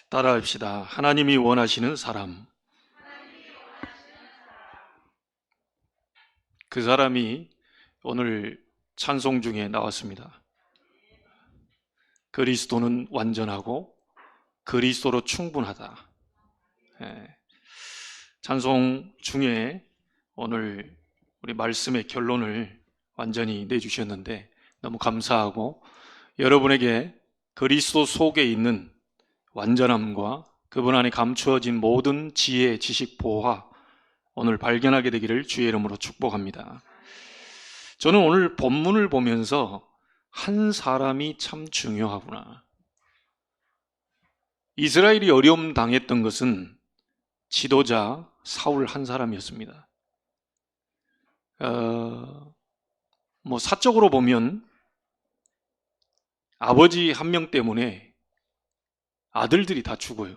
따라합시다. 하나님이 원하시는 사람. 그 사람이 오늘 찬송 중에 나왔습니다. 그리스도는 완전하고 그리스도로 충분하다. 찬송 중에 오늘 우리 말씀의 결론을 완전히 내주셨는데 너무 감사하고, 여러분에게 그리스도 속에 있는 완전함과 그분 안에 감추어진 모든 지혜, 지식, 보화 오늘 발견하게 되기를 주의 이름으로 축복합니다. 저는 오늘 본문을 보면서 한 사람이 참 중요하구나. 이스라엘이 어려움 당했던 것은 지도자 사울 한 사람이었습니다. 사적으로 보면 아버지 한 명 때문에 아들들이 다 죽어요.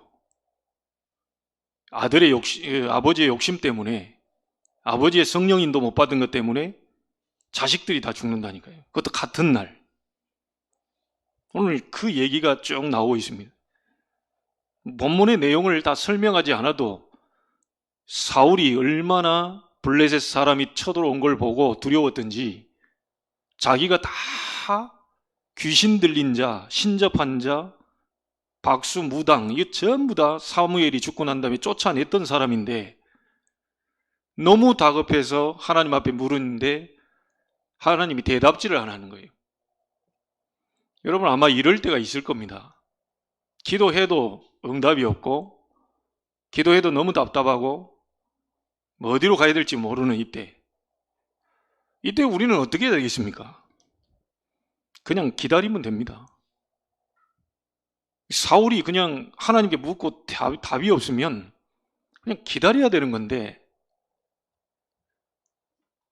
아버지의 욕심 때문에, 아버지의 성령인도 못 받은 것 때문에 자식들이 다 죽는다니까요. 그것도 같은 날. 오늘 그 얘기가 쭉 나오고 있습니다. 본문의 내용을 다 설명하지 않아도 사울이 얼마나 블레셋 사람이 쳐들어온 걸 보고 두려웠던지, 자기가 다 귀신 들린 자, 신접한 자, 박수, 무당, 이거 전부 다 사무엘이 죽고 난 다음에 쫓아냈던 사람인데 너무 다급해서 하나님 앞에 물었는데 하나님이 대답지를 안 하는 거예요. 여러분 아마 이럴 때가 있을 겁니다. 기도해도 응답이 없고, 기도해도 너무 답답하고, 어디로 가야 될지 모르는 이때 우리는 어떻게 해야 되겠습니까? 그냥 기다리면 됩니다. 사울이 그냥 하나님께 묻고 답이 없으면 그냥 기다려야 되는 건데,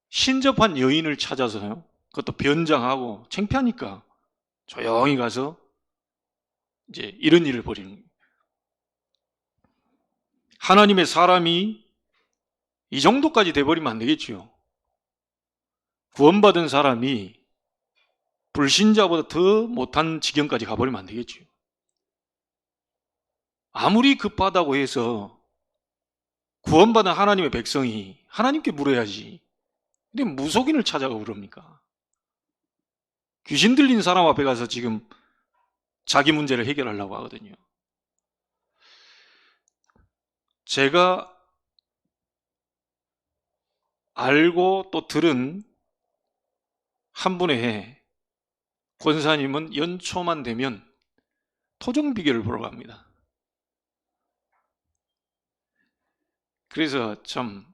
신접한 여인을 찾아서요, 그것도 변장하고 창피하니까 조용히 가서 이제 이런 일을 벌이는 거예요. 하나님의 사람이 이 정도까지 돼버리면 안 되겠죠. 구원받은 사람이 불신자보다 더 못한 지경까지 가버리면 안 되겠죠. 아무리 급하다고 해서 구원받은 하나님의 백성이 하나님께 물어야지. 근데 무속인을 찾아가고 그럽니까? 귀신 들린 사람 앞에 가서 지금 자기 문제를 해결하려고 하거든요. 제가 알고 또 들은 한 분의 권사님은 연초만 되면 토종비결을 보러 갑니다. 그래서 참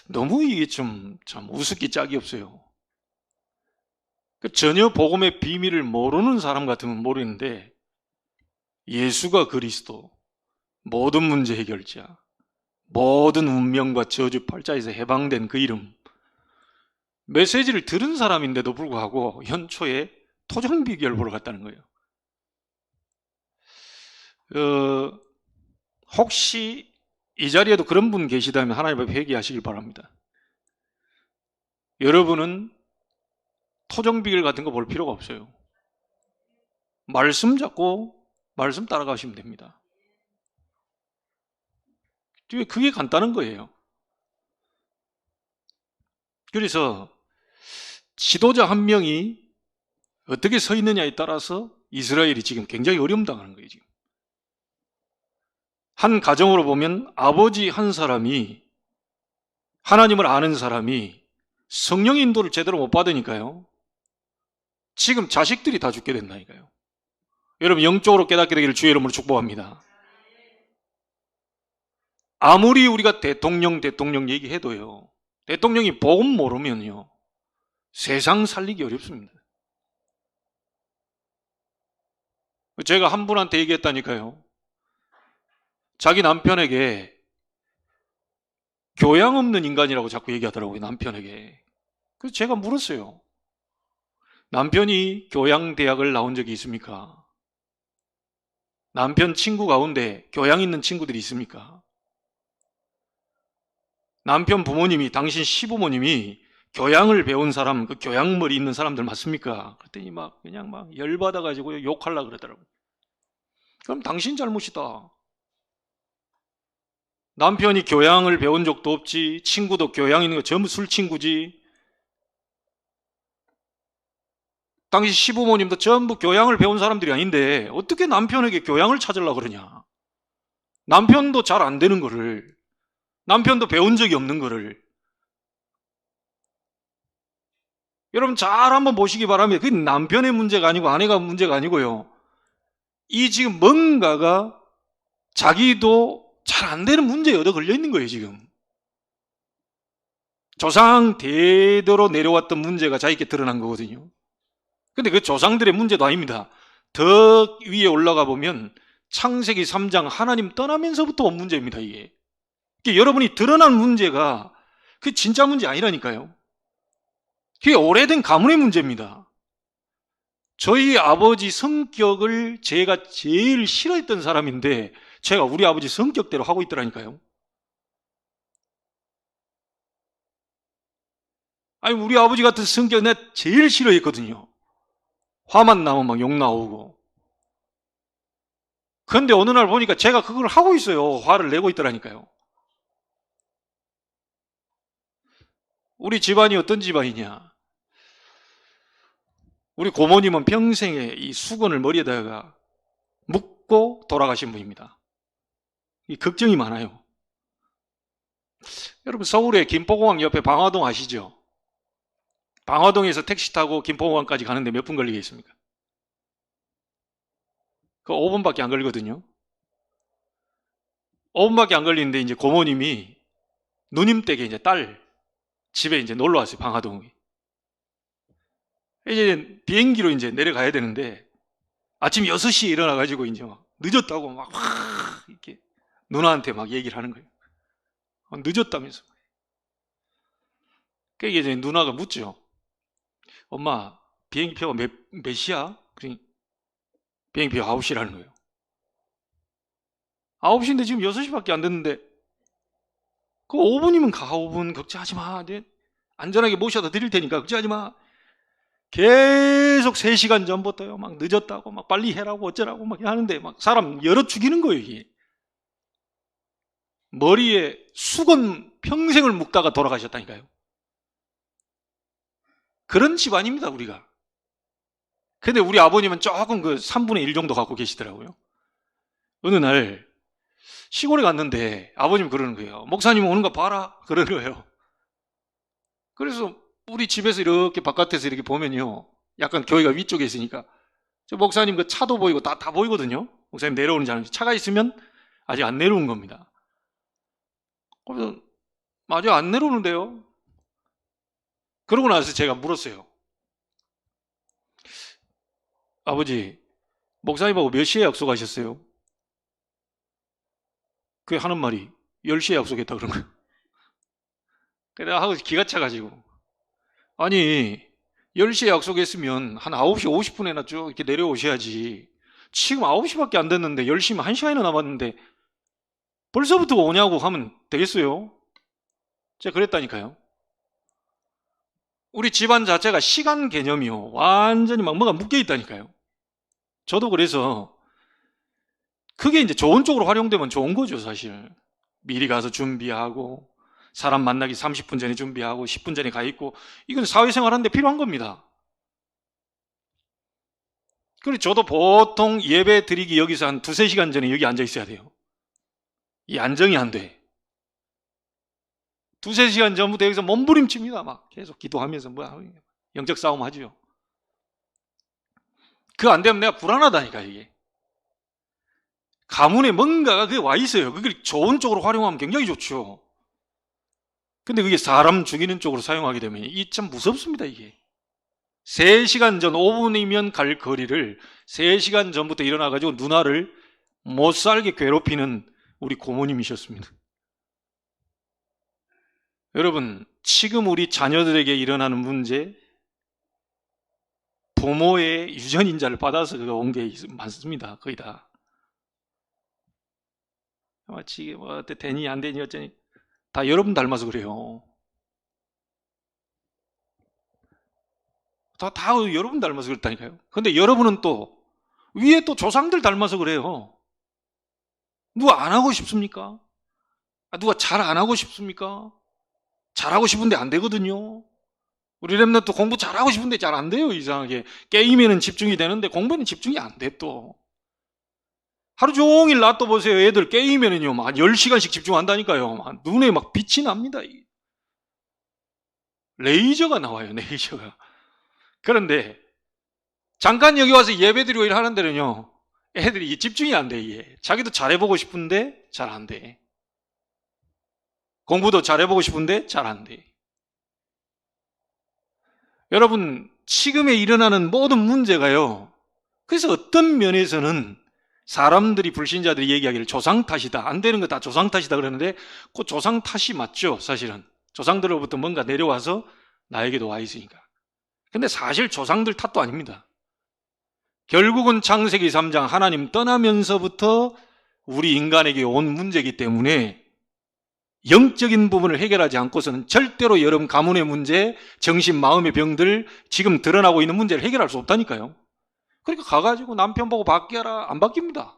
너무 이게 참 우습기 짝이 없어요. 전혀 복음의 비밀을 모르는 사람 같으면 모르는데, 예수가 그리스도, 모든 문제 해결자, 모든 운명과 저주 팔자에서 해방된 그 이름, 메시지를 들은 사람인데도 불구하고 현초에 토종비결 보러 갔다는 거예요. 혹시 이 자리에도 그런 분 계시다면 하나님 앞에 회개하시길 바랍니다. 여러분은 토종비결 같은 거 볼 필요가 없어요. 말씀 잡고 말씀 따라가시면 됩니다. 그게 간단한 거예요. 그래서 지도자 한 명이 어떻게 서 있느냐에 따라서 이스라엘이 지금 굉장히 어려움 당하는 거예요. 지금 한 가정으로 보면 아버지 한 사람이, 하나님을 아는 사람이 성령의 인도를 제대로 못 받으니까요, 지금 자식들이 다 죽게 된다니까요. 여러분 영적으로 깨닫게 되기를 주의 이름으로 축복합니다. 아무리 우리가 대통령 얘기해도요, 대통령이 복음 모르면요 세상 살리기 어렵습니다. 제가 한 분한테 얘기했다니까요. 자기 남편에게 교양 없는 인간이라고 자꾸 얘기하더라고요, 남편에게. 그래서 제가 물었어요. 남편이 교양대학을 나온 적이 있습니까? 남편 친구 가운데 교양 있는 친구들이 있습니까? 남편 부모님이, 당신 시부모님이 교양을 배운 사람, 그 교양머리 있는 사람들 맞습니까? 그랬더니 그냥 열받아가지고 욕하려고 그러더라고요. 그럼 당신 잘못이다. 남편이 교양을 배운 적도 없지, 친구도 교양 있는 거 전부 술 친구지, 당시 시부모님도 전부 교양을 배운 사람들이 아닌데 어떻게 남편에게 교양을 찾으려고 그러냐. 남편도 잘 안 되는 거를, 남편도 배운 적이 없는 거를. 여러분 잘 한번 보시기 바랍니다. 그게 남편의 문제가 아니고 아내가 문제가 아니고요, 이 지금 뭔가가 자기도 잘 안 되는 문제에 얻어 걸려 있는 거예요. 지금 조상 대대로 내려왔던 문제가 자기께 드러난 거거든요. 근데 그 조상들의 문제도 아닙니다. 더 위에 올라가 보면 창세기 3장 하나님 떠나면서부터 온 문제입니다. 이게 여러분이 드러난 문제가 그 진짜 문제 아니라니까요. 그게 오래된 가문의 문제입니다. 저희 아버지 성격을 제가 제일 싫어했던 사람인데 제가 우리 아버지 성격대로 하고 있더라니까요. 아니, 우리 아버지 같은 성격 내가 제일 싫어했거든요. 화만 나면 막 욕 나오고. 그런데 어느 날 보니까 제가 그걸 하고 있어요. 화를 내고 있더라니까요. 우리 집안이 어떤 집안이냐. 우리 고모님은 평생에 이 수건을 머리에다가 묶고 돌아가신 분입니다. 이 걱정이 많아요. 여러분 서울의 김포공항 옆에 방화동 아시죠? 방화동에서 택시 타고 김포공항까지 가는데 몇 분 걸리겠습니까? 그 5분밖에 안 걸리거든요. 5분밖에 안 걸리는데 이제 고모님이 누님 댁에 이제 딸 집에 이제 놀러 왔어요. 방화동에. 이제 비행기로 이제 내려가야 되는데 아침 6시에 일어나가지고 이제 막 늦었다고 막 이렇게 누나한테 막 얘기를 하는 거예요. 늦었다면서. 그러니까 이제 누나가 묻죠. 엄마, 비행기표가 몇 시야? 그러니 비행기표 9시라는 거예요. 9시인데 지금 6시밖에 안 됐는데 그 5분이면 가. 5분 걱정하지 마. 내 안전하게 모셔다 드릴 테니까 걱정하지 마. 계속 3시간 전부터요. 막 늦었다고 막 빨리 해라고 어쩌라고 막 하는데 막 사람 열어 죽이는 거예요. 이게 머리에 수건 평생을 묶다가 돌아가셨다니까요. 그런 집안입니다, 우리가. 근데 우리 아버님은 조금 그 3분의 1 정도 갖고 계시더라고요. 어느 날 시골에 갔는데 아버님 그러는 거예요. 목사님 오는 거 봐라. 그러는 거예요. 그래서 우리 집에서 이렇게 바깥에서 이렇게 보면요, 약간 교회가 위쪽에 있으니까 저 목사님 그 차도 보이고 다 보이거든요. 목사님 내려오는지 안 오는지. 차가 있으면 아직 안 내려온 겁니다. 그래서 아직 안 내려오는데요. 그러고 나서 제가 물었어요. 아버지, 목사님하고 몇 시에 약속하셨어요? 그 하는 말이 10시에 약속했다 그런 거예요. 내가 하고 기가 차가지고, 아니 10시에 약속했으면 한 9시 50분에나 쭉 이렇게 내려오셔야지. 지금 9시밖에 안 됐는데 10시면 1시간이나 남았는데 벌써부터 오냐고 하면 되겠어요? 제가 그랬다니까요. 우리 집안 자체가 시간 개념이요, 완전히 막 뭐가 묶여 있다니까요. 저도 그래서 그게 이제 좋은 쪽으로 활용되면 좋은 거죠. 사실 미리 가서 준비하고 사람 만나기 30분 전에 준비하고 10분 전에 가 있고, 이건 사회생활 하는데 필요한 겁니다. 그리고 저도 보통 예배 드리기 여기서 한 2-3시간 전에 여기 앉아 있어야 돼요. 이 안정이 안 돼. 2-3시간 전부터 여기서 몸부림칩니다. 막 계속 기도하면서 뭐야, 영적 싸움 하죠. 그거 안 되면 내가 불안하다니까. 이게 가문에 뭔가가 그게 와 있어요. 그걸 좋은 쪽으로 활용하면 굉장히 좋죠. 근데 그게 사람 죽이는 쪽으로 사용하게 되면 이 참 무섭습니다. 이게 3시간 전, 5분이면 갈 거리를 3시간 전부터 일어나가지고 누나를 못 살게 괴롭히는 우리 고모님이셨습니다. 여러분, 지금 우리 자녀들에게 일어나는 문제, 부모의 유전인자를 받아서 온 게 많습니다. 거의 다. 마치 이게 뭐 되니 안 되니 어쩌니 다 여러분 닮아서 그래요. 다 여러분 닮아서 그렇다니까요. 근데 여러분은 또 위에 또 조상들 닮아서 그래요. 누가 안 하고 싶습니까? 누가 잘 안 하고 싶습니까? 잘하고 싶은데 안 되거든요. 우리 랩런트 공부 잘하고 싶은데 잘 안 돼요. 이상하게 게임에는 집중이 되는데 공부에는 집중이 안 돼. 또 하루 종일 놔둬 보세요. 애들 게임에는요 막 10시간씩 집중한다니까요. 막 눈에 막 빛이 납니다. 레이저가 나와요. 레이저가. 그런데 잠깐 여기 와서 예배드리고 일하는 데는요 애들이 집중이 안 돼. 이게 자기도 잘해보고 싶은데 잘 안 돼. 공부도 잘해보고 싶은데 잘 안 돼. 여러분, 지금에 일어나는 모든 문제가요, 그래서 어떤 면에서는 사람들이, 불신자들이 얘기하기를 조상 탓이다, 안 되는 거 다 조상 탓이다 그러는데 그 조상 탓이 맞죠. 사실은 조상들로부터 뭔가 내려와서 나에게도 와 있으니까. 근데 사실 조상들 탓도 아닙니다. 결국은 창세기 3장 하나님 떠나면서부터 우리 인간에게 온 문제이기 때문에 영적인 부분을 해결하지 않고서는 절대로 여러분 가문의 문제, 정신, 마음의 병들, 지금 드러나고 있는 문제를 해결할 수 없다니까요. 그러니까 가가지고 남편 보고 바뀌어라, 안 바뀝니다.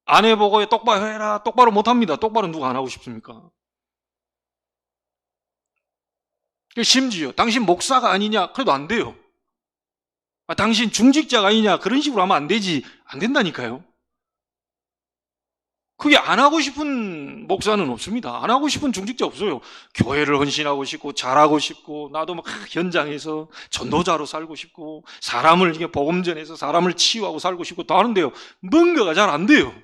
아내 보고 똑바로 해라, 똑바로 못합니다. 똑바로 누가 안 하고 싶습니까? 심지어 당신 목사가 아니냐, 그래도 안 돼요. 당신 중직자가 아니냐, 그런 식으로 하면 안 되지. 안 된다니까요. 그게 안 하고 싶은 목사는 없습니다. 안 하고 싶은 중직자 없어요. 교회를 헌신하고 싶고 잘하고 싶고 나도 막 현장에서 전도자로 살고 싶고 사람을 복음 전해서 사람을 치유하고 살고 싶고 다 하는데요. 뭔가가 잘 안 돼요.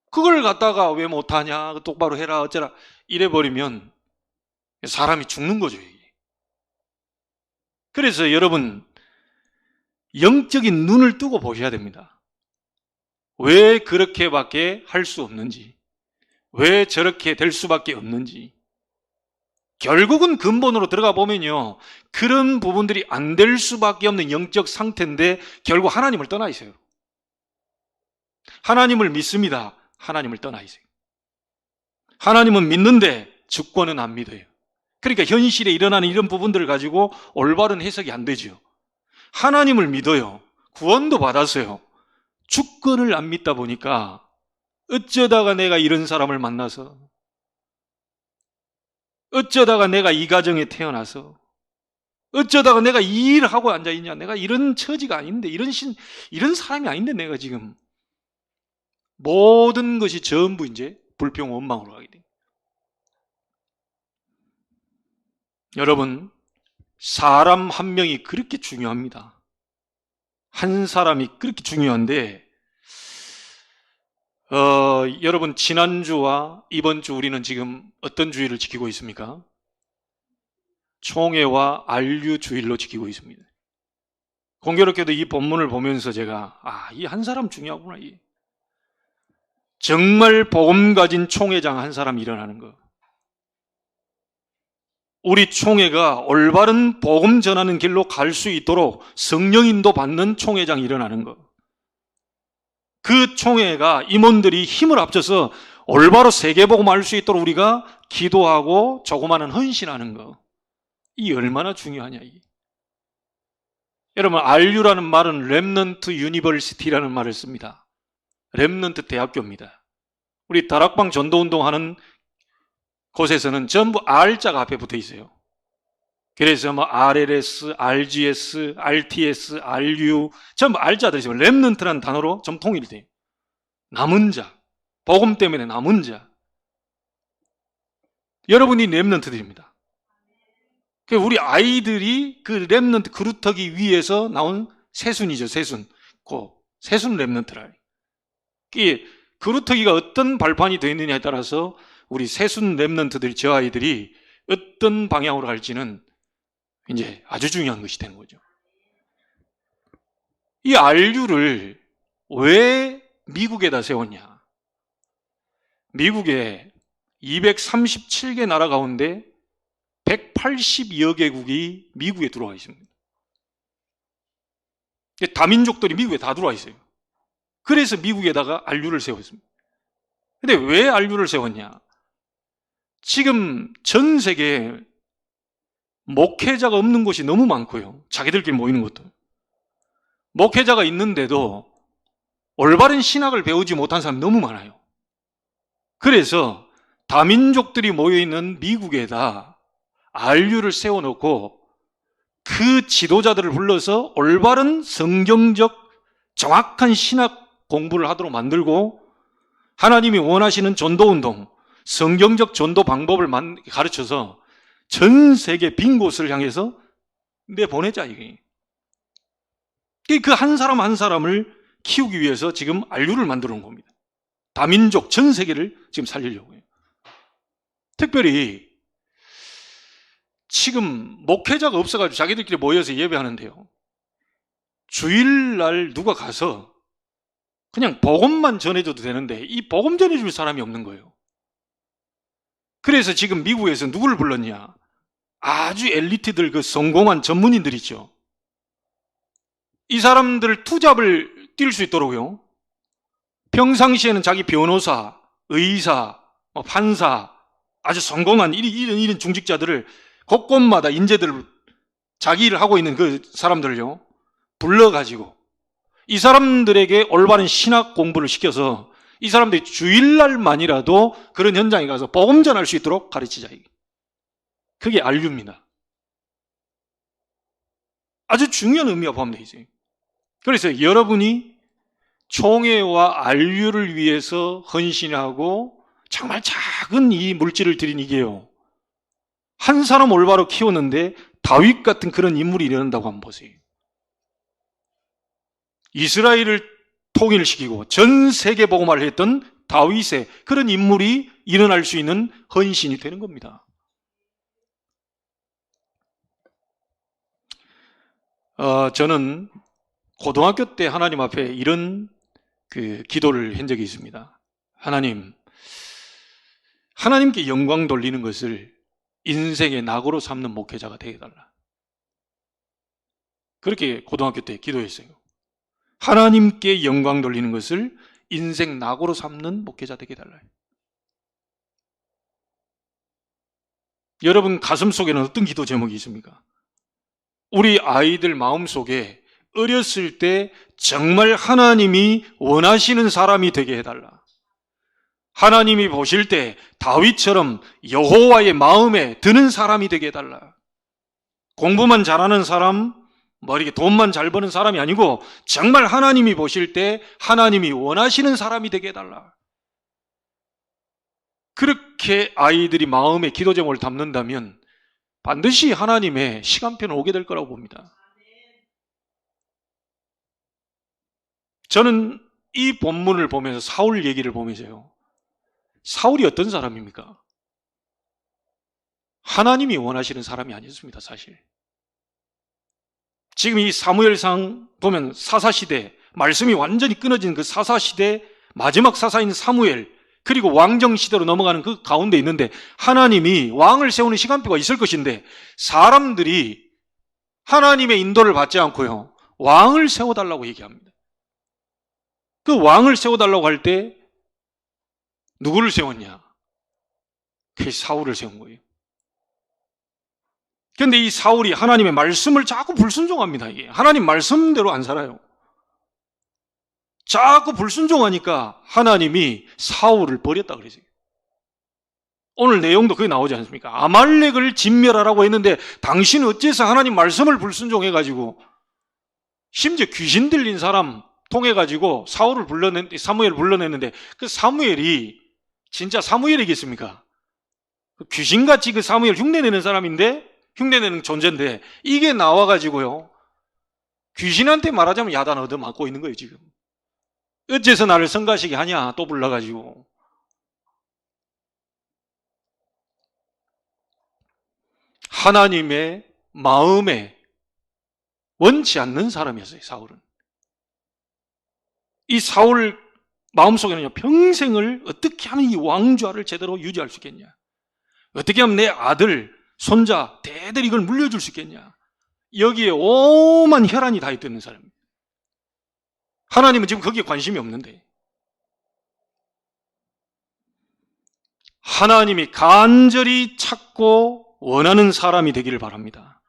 그걸 갖다가 왜 못하냐, 똑바로 해라 어쩌라 이래버리면 사람이 죽는 거죠. 이게. 그래서 여러분 영적인 눈을 뜨고 보셔야 됩니다. 왜 그렇게밖에 할 수 없는지, 왜 저렇게 될 수밖에 없는지. 결국은 근본으로 들어가 보면요, 그런 부분들이 안 될 수밖에 없는 영적 상태인데 결국 하나님을 떠나 있어요. 하나님을 믿습니다. 하나님을 떠나 있어요. 하나님은 믿는데 주권은 안 믿어요. 그러니까 현실에 일어나는 이런 부분들을 가지고 올바른 해석이 안 되죠. 하나님을 믿어요. 구원도 받았어요. 주권을 안 믿다 보니까 어쩌다가 내가 이런 사람을 만나서, 어쩌다가 내가 이 가정에 태어나서, 어쩌다가 내가 이 일을 하고 앉아있냐, 내가 이런 처지가 아닌데, 이런 사람이 아닌데 내가 지금. 모든 것이 전부 이제 불평 원망으로 가게 됩니다. 여러분, 사람 한 명이 그렇게 중요합니다. 한 사람이 그렇게 중요한데 여러분 지난주와 이번주 우리는 지금 어떤 주일을 지키고 있습니까? 총회와 안류 주일로 지키고 있습니다. 공교롭게도 이 본문을 보면서 제가 이 한 사람 중요하구나. 정말 복음 가진 총회장 한 사람 일어나는 거. 우리 총회가 올바른 복음 전하는 길로 갈 수 있도록 성령 인도 받는 총회장이 일어나는 것. 그 총회가 임원들이 힘을 합쳐서 올바로 세계복음 알 수 있도록 우리가 기도하고 조그마한 헌신하는 것. 이 얼마나 중요하냐. 여러분, RU라는 말은 렘넌트 유니버시티라는 말을 씁니다. 렘넌트 대학교입니다. 우리 다락방 전도운동하는 곳에서는 전부 R자가 앞에 붙어 있어요. 그래서 RLS, RGS, RTS, RU 전부 R자들이 있어요. 렘넌트라는 단어로 좀 통일돼요. 남은 자, 복음 때문에 남은 자. 여러분이 렘넌트들입니다. 우리 아이들이 그 렘넌트 그루터기 위에서 나온 새순이죠. 새순. 새순 렘넌트라. 이 그루터기가 어떤 발판이 되어 있느냐에 따라서 우리 새순 렘넌트들, 저 아이들이 어떤 방향으로 갈지는 이제 아주 중요한 것이 되는 거죠. 이 RU를 왜 미국에다 세웠냐? 미국에 237개 나라 가운데 182여 개국이 미국에 들어와 있습니다. 다민족들이 미국에 다 들어와 있어요. 그래서 미국에다가 RU를 세웠습니다. 근데 왜 RU를 세웠냐? 지금 전 세계에 목회자가 없는 곳이 너무 많고요. 자기들끼리 모이는 것도. 목회자가 있는데도 올바른 신학을 배우지 못한 사람이 너무 많아요. 그래서 다민족들이 모여있는 미국에다 RU를 세워놓고 그 지도자들을 불러서 올바른 성경적 정확한 신학 공부를 하도록 만들고 하나님이 원하시는 전도운동, 성경적 전도 방법을 가르쳐서 전 세계 빈 곳을 향해서 내보내자 이게. 그 한 사람 한 사람을 키우기 위해서 지금 RU를 만들어 놓은 겁니다. 다민족 전 세계를 지금 살리려고 해요. 특별히 지금 목회자가 없어가지고 자기들끼리 모여서 예배하는데요. 주일날 누가 가서 그냥 복음만 전해줘도 되는데 이 복음 전해줄 사람이 없는 거예요. 그래서 지금 미국에서 누구를 불렀냐? 아주 엘리트들, 그 성공한 전문인들 있죠. 이 사람들 투잡을 뛸 수 있도록요. 평상시에는 자기 변호사, 의사, 판사, 아주 성공한 이런 중직자들을 곳곳마다 인재들을 자기 일을 하고 있는 그 사람들을요 불러가지고 이 사람들에게 올바른 신학 공부를 시켜서 이 사람들이 주일날만이라도 그런 현장에 가서 복음 전할 수 있도록 가르치자. 그게 RU입니다. 아주 중요한 의미가 포함되어 있어요. 그래서 여러분이 총회와 RU를 위해서 헌신하고 정말 작은 이 물질을 드린 이게요. 한 사람 올바로 키웠는데 다윗 같은 그런 인물이 일어난다고 한번 보세요. 이스라엘을 통일시키고 전 세계 복음화를 했던 다윗의 그런 인물이 일어날 수 있는 헌신이 되는 겁니다. 저는 고등학교 때 하나님 앞에 이런 기도를 한 적이 있습니다. 하나님께 영광 돌리는 것을 인생의 낙으로 삼는 목회자가 되게 해달라. 그렇게 고등학교 때 기도했어요. 하나님께 영광 돌리는 것을 인생 낙으로 삼는 목회자 되게 해달라. 여러분 가슴 속에는 어떤 기도 제목이 있습니까? 우리 아이들 마음속에 어렸을 때 정말 하나님이 원하시는 사람이 되게 해달라. 하나님이 보실 때 다윗처럼 여호와의 마음에 드는 사람이 되게 해달라. 공부만 잘하는 사람, 이렇게 돈만 잘 버는 사람이 아니고 정말 하나님이 보실 때 하나님이 원하시는 사람이 되게 해달라. 그렇게 아이들이 마음에 기도 제목을 담는다면 반드시 하나님의 시간표는 오게 될 거라고 봅니다. 저는 이 본문을 보면서 사울 얘기를 보면서요. 사울이 어떤 사람입니까? 하나님이 원하시는 사람이 아니었습니다, 사실. 지금 이 사무엘상 보면 사사시대, 말씀이 완전히 끊어진 그 사사시대, 마지막 사사인 사무엘, 그리고 왕정시대로 넘어가는 그 가운데 있는데 하나님이 왕을 세우는 시간표가 있을 것인데 사람들이 하나님의 인도를 받지 않고요, 왕을 세워달라고 얘기합니다. 그 왕을 세워달라고 할 때 누구를 세웠냐? 그게 사울을 세운 거예요. 그런데 이 사울이 하나님의 말씀을 자꾸 불순종합니다. 이게 하나님 말씀대로 안 살아요. 자꾸 불순종하니까 하나님이 사울을 버렸다 그러죠. 오늘 내용도 그게 나오지 않습니까? 아말렉을 진멸하라고 했는데 당신은 어째서 하나님 말씀을 불순종해가지고 심지어 귀신 들린 사람 통해가지고 사무엘을 불러냈는데 그 사무엘이 진짜 사무엘이겠습니까? 귀신같이 그 사무엘 흉내내는 사람인데, 흉내내는 존재인데 이게 나와가지고요 귀신한테 말하자면 야단 얻어맞고 있는 거예요. 지금 어째서 나를 성가시게 하냐 또 불러가지고. 하나님의 마음에 원치 않는 사람이었어요, 사울은. 이 사울 마음속에는요, 평생을 어떻게 하면 이 왕좌를 제대로 유지할 수 있겠냐, 어떻게 하면 내 아들, 손자, 대대로 이걸 물려줄 수 있겠냐, 여기에 오만 혈안이 다 있던 사람입니다. 하나님은 지금 거기에 관심이 없는데 하나님이 간절히 찾고 원하는 사람이 되기를 바랍니다.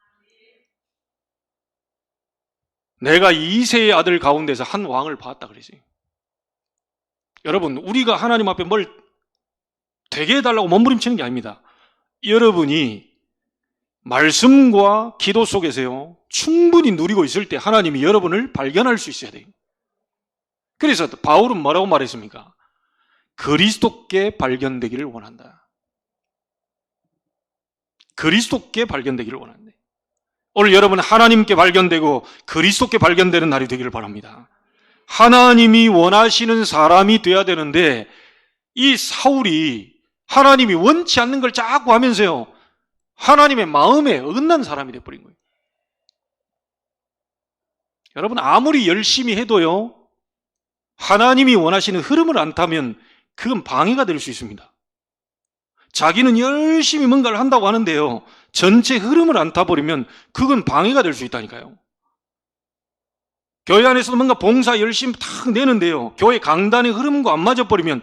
내가 이새의 아들 가운데서 한 왕을 봤다 그러지. 여러분, 우리가 하나님 앞에 뭘 되게 해달라고 몸부림치는 게 아닙니다. 여러분이 말씀과 기도 속에서요, 충분히 누리고 있을 때 하나님이 여러분을 발견할 수 있어야 돼요. 그래서 바울은 뭐라고 말했습니까? 그리스도께 발견되기를 원한다. 그리스도께 발견되기를 원한다. 오늘 여러분 하나님께 발견되고 그리스도께 발견되는 날이 되기를 바랍니다. 하나님이 원하시는 사람이 돼야 되는데 이 사울이 하나님이 원치 않는 걸 자꾸 하면서요, 하나님의 마음에 어긋난 사람이 되어버린 거예요. 여러분, 아무리 열심히 해도요, 하나님이 원하시는 흐름을 안 타면 그건 방해가 될 수 있습니다. 자기는 열심히 뭔가를 한다고 하는데요, 전체 흐름을 안 타버리면 그건 방해가 될 수 있다니까요. 교회 안에서도 뭔가 봉사 열심히 탁 내는데요, 교회 강단의 흐름과 안 맞아버리면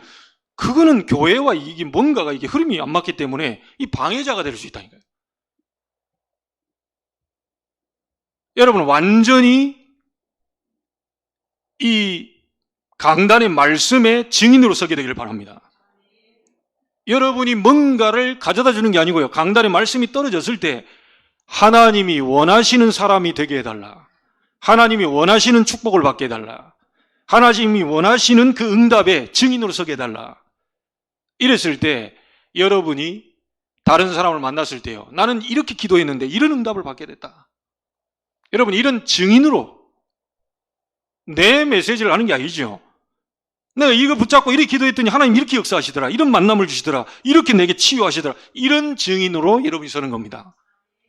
그거는 교회와 이게 뭔가가 이게 흐름이 안 맞기 때문에 이 방해자가 될 수 있다니까요. 여러분, 완전히 이 강단의 말씀의 증인으로 서게 되기를 바랍니다. 여러분이 뭔가를 가져다 주는 게 아니고요, 강단의 말씀이 떨어졌을 때 하나님이 원하시는 사람이 되게 해달라, 하나님이 원하시는 축복을 받게 해달라, 하나님이 원하시는 그 응답의 증인으로 서게 해달라, 이랬을 때 여러분이 다른 사람을 만났을 때요, 나는 이렇게 기도했는데 이런 응답을 받게 됐다, 여러분, 이런 증인으로 내 메시지를 하는 게 아니죠. 내가 이거 붙잡고 이렇게 기도했더니 하나님 이렇게 역사하시더라, 이런 만남을 주시더라, 이렇게 내게 치유하시더라, 이런 증인으로 여러분이 서는 겁니다.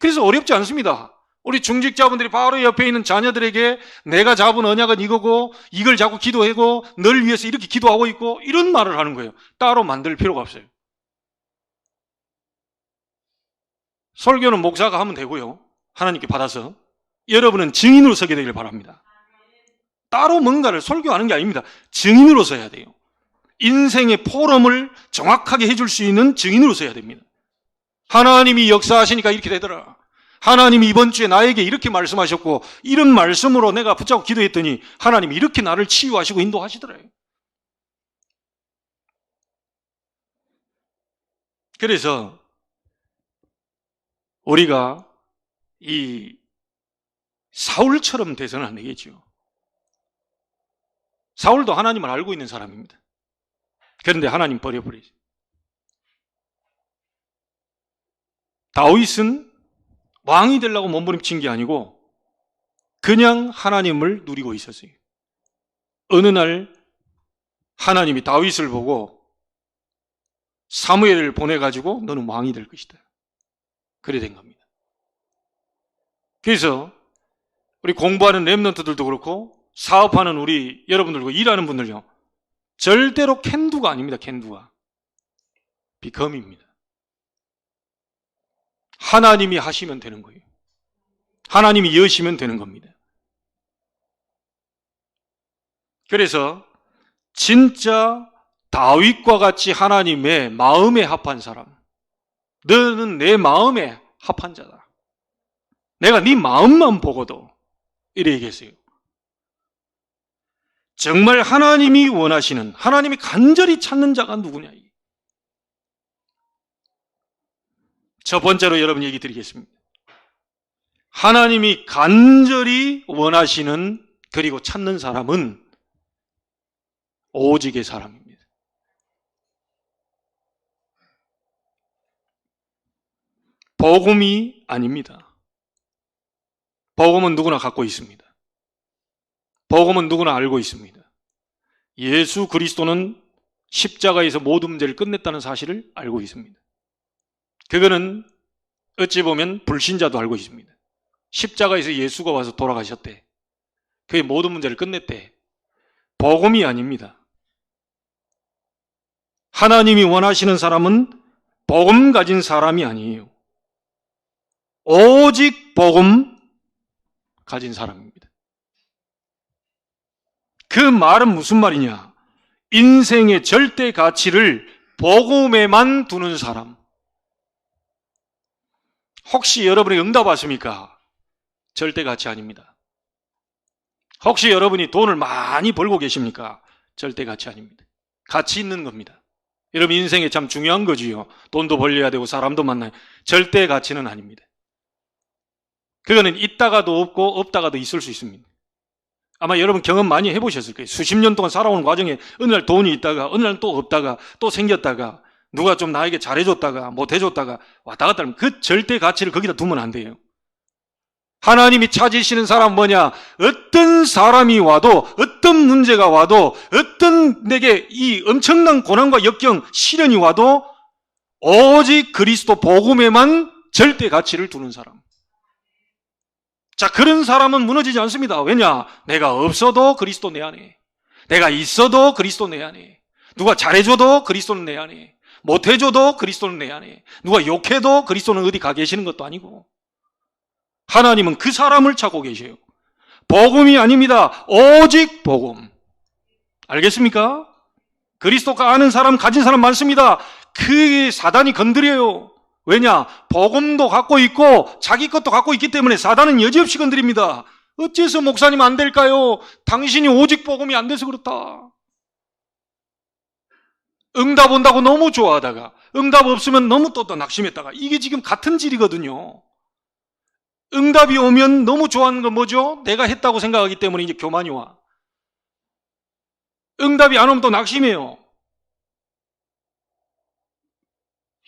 그래서 어렵지 않습니다. 우리 중직자분들이 바로 옆에 있는 자녀들에게 내가 잡은 언약은 이거고 이걸 자꾸 기도하고 널 위해서 이렇게 기도하고 있고 이런 말을 하는 거예요. 따로 만들 필요가 없어요. 설교는 목사가 하면 되고요, 하나님께 받아서. 여러분은 증인으로 서게 되길 바랍니다. 따로 뭔가를 설교하는 게 아닙니다. 증인으로 서야 돼요. 인생의 포럼을 정확하게 해줄 수 있는 증인으로 서야 됩니다. 하나님이 역사하시니까 이렇게 되더라, 하나님이 이번 주에 나에게 이렇게 말씀하셨고 이런 말씀으로 내가 붙잡고 기도했더니 하나님이 이렇게 나를 치유하시고 인도하시더래요. 그래서 우리가 이 사울처럼 돼서는 안 되겠죠. 사울도 하나님을 알고 있는 사람입니다. 그런데 하나님 버려버리죠. 다윗은 왕이 되려고 몸부림친 게 아니고 그냥 하나님을 누리고 있었어요. 어느 날 하나님이 다윗을 보고 사무엘을 보내가지고 너는 왕이 될 것이다, 그래 된 겁니다. 그래서 우리 공부하는 랩런트들도 그렇고 사업하는 우리 여러분들과 일하는 분들요, 절대로 캔두가 아닙니다. 캔두가 비컴입니다. 하나님이 하시면 되는 거예요. 하나님이 여시면 되는 겁니다. 그래서 진짜 다윗과 같이 하나님의 마음에 합한 사람, 너는 내 마음에 합한 자다, 내가 네 마음만 보고도, 이래 얘기했어요. 정말 하나님이 원하시는, 하나님이 간절히 찾는 자가 누구냐. 첫 번째로 여러분 얘기 드리겠습니다. 하나님이 간절히 원하시는 그리고 찾는 사람은 오직의 사람입니다. 복음이 아닙니다. 복음은 누구나 갖고 있습니다. 복음은 누구나 알고 있습니다. 예수 그리스도는 십자가에서 모든 문제를 끝냈다는 사실을 알고 있습니다. 그거는 어찌 보면 불신자도 알고 있습니다. 십자가에서 예수가 와서 돌아가셨대, 그게 모든 문제를 끝냈대. 복음이 아닙니다. 하나님이 원하시는 사람은 복음 가진 사람이 아니에요. 오직 복음 가진 사람입니다. 그 말은 무슨 말이냐? 인생의 절대 가치를 복음에만 두는 사람. 혹시 여러분이 응답 왔습니까? 절대 가치 아닙니다. 혹시 여러분이 돈을 많이 벌고 계십니까? 절대 가치 아닙니다. 가치 있는 겁니다. 여러분 인생에 참 중요한 거지요. 돈도 벌려야 되고 사람도 만나야 절대 가치는 아닙니다. 그거는 있다가도 없고 없다가도 있을 수 있습니다. 아마 여러분 경험 많이 해보셨을 거예요. 수십 년 동안 살아오는 과정에 어느 날 돈이 있다가 어느 날 또 없다가 또 생겼다가 누가 좀 나에게 잘해줬다가 못해줬다가 왔다 갔다 하면 그 절대 가치를 거기다 두면 안 돼요. 하나님이 찾으시는 사람은 뭐냐? 어떤 사람이 와도 어떤 문제가 와도 어떤 내게 이 엄청난 고난과 역경 시련이 와도 오직 그리스도 복음에만 절대 가치를 두는 사람. 자, 그런 사람은 무너지지 않습니다. 왜냐? 내가 없어도 그리스도 내 안에, 내가 있어도 그리스도 내 안에, 누가 잘해줘도 그리스도는 내 안에, 못해줘도 그리스도는 내 안에, 누가 욕해도 그리스도는 어디 가 계시는 것도 아니고 하나님은 그 사람을 찾고 계셔요. 복음이 아닙니다. 오직 복음. 알겠습니까? 그리스도가 아는 사람, 가진 사람 많습니다. 그 사단이 건드려요. 왜냐? 복음도 갖고 있고 자기 것도 갖고 있기 때문에 사단은 여지없이 건드립니다. 어째서 목사님 안 될까요? 당신이 오직 복음이 안 돼서 그렇다. 응답 온다고 너무 좋아하다가 응답 없으면 너무 또 낙심했다가 이게 지금 같은 질이거든요. 응답이 오면 너무 좋아하는 건 뭐죠? 내가 했다고 생각하기 때문에 이제 교만이 와. 응답이 안 오면 또 낙심해요.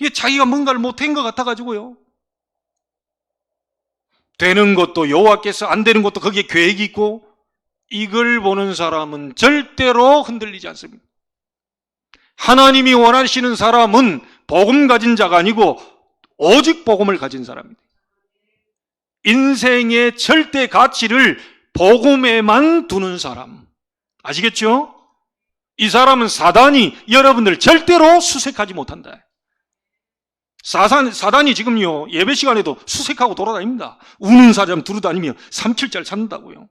이게 자기가 뭔가를 못한 것 같아가지고요. 되는 것도 여호와께서, 안 되는 것도 거기에 계획이 있고, 이걸 보는 사람은 절대로 흔들리지 않습니다. 하나님이 원하시는 사람은 복음 가진 자가 아니고 오직 복음을 가진 사람입니다. 인생의 절대 가치를 복음에만 두는 사람. 아시겠죠? 이 사람은 사단이 여러분들 절대로 수색하지 못한다. 사단이 지금요, 예배 시간에도 수색하고 돌아다닙니다. 우는 사람 두루다니며 3,7절 찾는다고요.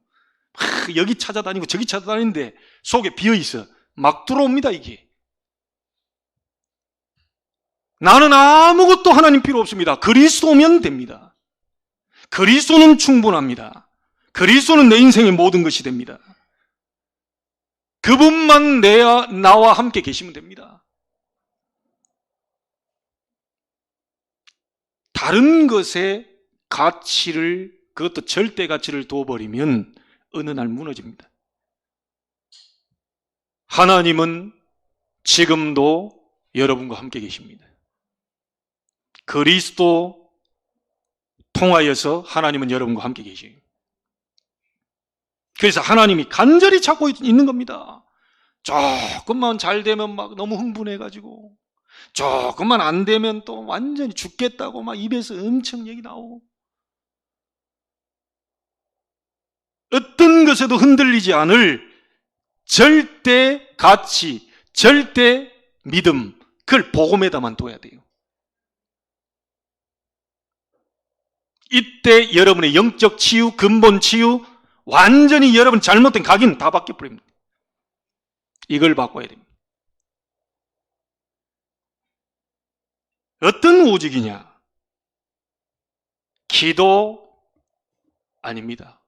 여기 찾아다니고 저기 찾아다니는데 속에 비어있어. 막 들어옵니다, 이게. 나는 아무것도 하나님 필요 없습니다. 그리스도면 됩니다. 그리스도는 충분합니다. 그리스도는 내 인생의 모든 것이 됩니다. 그분만 나와 함께 계시면 됩니다. 다른 것에 가치를, 그것도 절대 가치를 둬버리면 어느 날 무너집니다. 하나님은 지금도 여러분과 함께 계십니다. 그리스도 통하여서 하나님은 여러분과 함께 계셔요. 그래서 하나님이 간절히 찾고 있는 겁니다. 조금만 잘 되면 막 너무 흥분해가지고, 조금만 안 되면 또 완전히 죽겠다고 막 입에서 엄청 얘기 나오고, 어떤 것에도 흔들리지 않을 절대 가치, 절대 믿음, 그걸 복음에다만 둬야 돼요. 이때 여러분의 영적 치유, 근본 치유, 완전히 여러분 잘못된 각인 다 바뀌어버립니다. 이걸 바꿔야 됩니다. 어떤 오직이냐? 기도 아닙니다.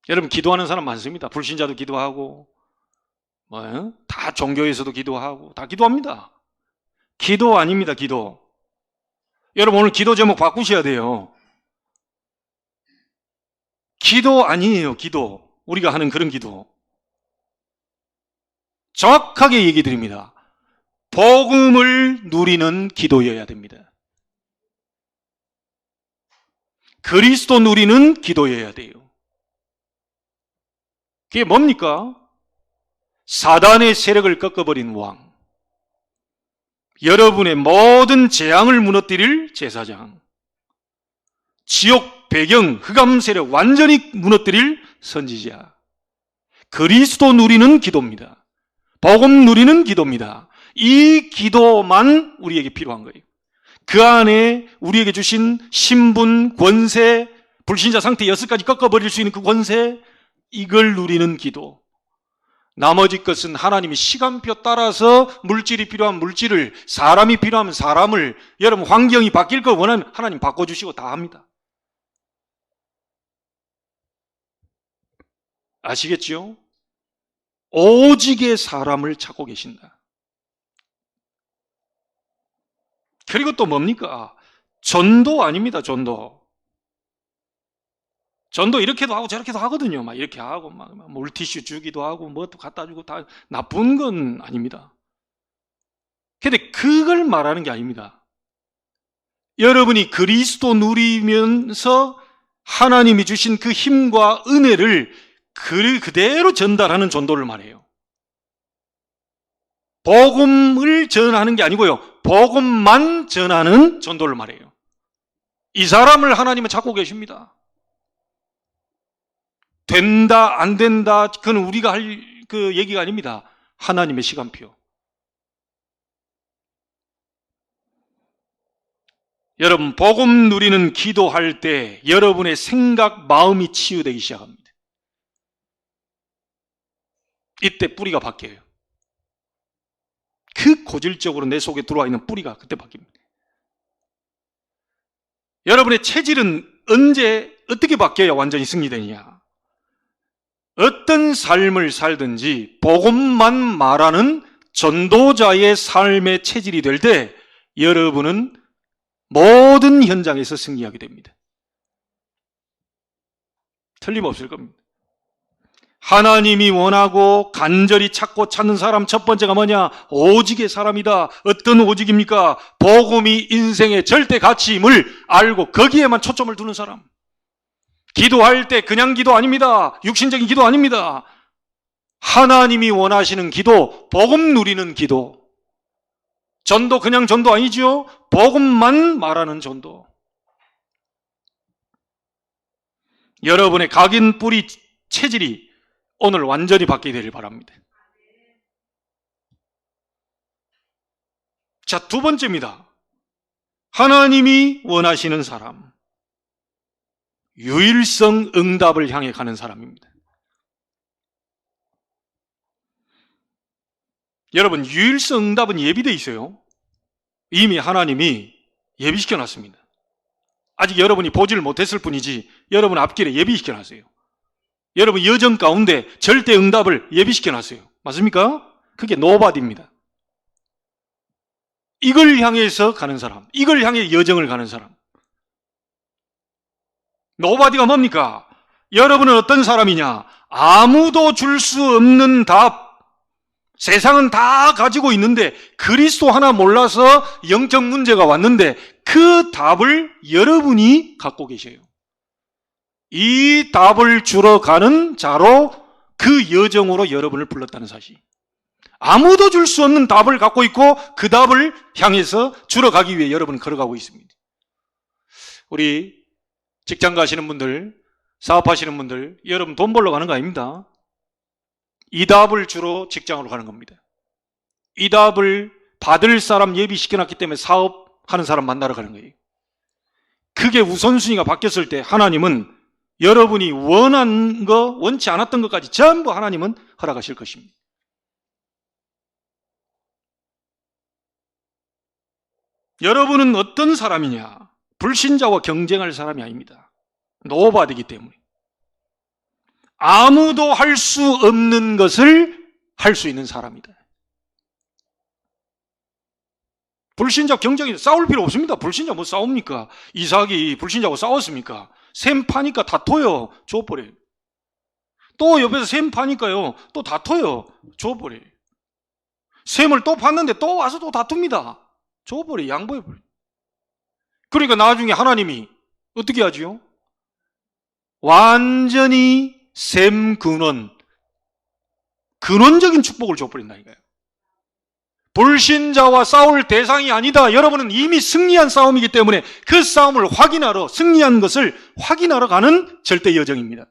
여러분 기도하는 사람 많습니다. 불신자도 기도하고, 다 종교에서도 기도하고 다 기도합니다. 기도 아닙니다. 기도. 여러분 오늘 기도 제목 바꾸셔야 돼요. 기도 아니에요. 기도. 우리가 하는 그런 기도. 정확하게 얘기 드립니다. 복음을 누리는 기도여야 됩니다. 그리스도 누리는 기도여야 돼요. 그게 뭡니까? 사단의 세력을 꺾어버린 왕, 여러분의 모든 재앙을 무너뜨릴 제사장, 지옥 배경 흑암 세력 완전히 무너뜨릴 선지자, 그리스도 누리는 기도입니다. 복음 누리는 기도입니다. 이 기도만 우리에게 필요한 거예요. 그 안에 우리에게 주신 신분, 권세, 불신자 상태 6가지 꺾어버릴 수 있는 그 권세, 이걸 누리는 기도. 나머지 것은 하나님이 시간표 따라서 물질이 필요한 물질을, 사람이 필요하면 사람을, 여러분 환경이 바뀔 걸 원하면 하나님 바꿔주시고 다 합니다. 아시겠죠? 오직의 사람을 찾고 계신다. 그리고 또 뭡니까? 전도 아닙니다. 전도 이렇게도 하고 저렇게도 하거든요. 막 이렇게 하고 막 물티슈 주기도 하고 뭐도 갖다 주고 다 나쁜 건 아닙니다. 근데 그걸 말하는 게 아닙니다. 여러분이 그리스도 누리면서 하나님이 주신 그 힘과 은혜를 그대로 전달하는 전도를 말해요. 복음을 전하는 게 아니고요. 복음만 전하는 전도를 말해요. 이 사람을 하나님은 찾고 계십니다. 된다, 안 된다, 그건 우리가 할 그 얘기가 아닙니다. 하나님의 시간표. 여러분, 복음 누리는 기도할 때 여러분의 생각, 마음이 치유되기 시작합니다. 이때 뿌리가 바뀌어요. 그 고질적으로 내 속에 들어와 있는 뿌리가 그때 바뀝니다. 여러분의 체질은 언제, 어떻게 바뀌어야 완전히 승리되느냐? 어떤 삶을 살든지 복음만 말하는 전도자의 삶의 체질이 될 때 여러분은 모든 현장에서 승리하게 됩니다. 틀림없을 겁니다. 하나님이 원하고 간절히 찾고 찾는 사람 첫 번째가 뭐냐? 오직의 사람이다. 어떤 오직입니까? 복음이 인생의 절대 가치임을 알고 거기에만 초점을 두는 사람. 기도할 때 그냥 기도 아닙니다. 육신적인 기도 아닙니다. 하나님이 원하시는 기도, 복음 누리는 기도. 전도 그냥 전도 아니죠? 복음만 말하는 전도. 여러분의 각인 뿌리 체질이 오늘 완전히 바뀌게 되길 바랍니다. 자, 두 번째입니다. 하나님이 원하시는 사람. 유일성 응답을 향해 가는 사람입니다. 여러분, 유일성 응답은 예비되어 있어요. 이미 하나님이 예비시켜 놨습니다. 아직 여러분이 보지를 못했을 뿐이지 여러분 앞길에 예비시켜 놨어요. 여러분 여정 가운데 절대 응답을 예비시켜 놨어요. 맞습니까? 그게 노바디입니다. 이걸 향해서 가는 사람, 이걸 향해 여정을 가는 사람. 노바디가 뭡니까? 여러분은 어떤 사람이냐? 아무도 줄 수 없는 답. 세상은 다 가지고 있는데 그리스도 하나 몰라서 영적 문제가 왔는데 그 답을 여러분이 갖고 계셔요. 이 답을 주러 가는 자로 그 여정으로 여러분을 불렀다는 사실. 아무도 줄 수 없는 답을 갖고 있고 그 답을 향해서 주러 가기 위해 여러분은 걸어가고 있습니다. 우리 직장 가시는 분들, 사업하시는 분들, 여러분 돈 벌러 가는 거 아닙니다. 이 답을 주러 직장으로 가는 겁니다. 이 답을 받을 사람 예비시켜놨기 때문에 사업하는 사람 만나러 가는 거예요. 그게 우선순위가 바뀌었을 때 하나님은 여러분이 원한 거, 원치 않았던 것까지 전부 하나님은 허락하실 것입니다. 여러분은 어떤 사람이냐? 불신자와 경쟁할 사람이 아닙니다. 노바디이기 때문에. 아무도 할 수 없는 것을 할 수 있는 사람이다. 불신자 경쟁이 싸울 필요 없습니다. 불신자 뭐 싸웁니까? 이삭이 불신자하고 싸웠습니까? 샘 파니까 다퉈요. 줘버려요. 또 옆에서 샘 파니까요. 또 다퉈요. 줘버려요. 샘을 또 팠는데 또 와서 또 다툽니다. 줘버려요. 양보해버려요. 그러니까 나중에 하나님이 어떻게 하지요? 완전히 샘 근원적인 축복을 줘버린다니까요. 불신자와 싸울 대상이 아니다. 여러분은 이미 승리한 싸움이기 때문에 그 싸움을 확인하러, 승리한 것을 확인하러 가는 절대 여정입니다.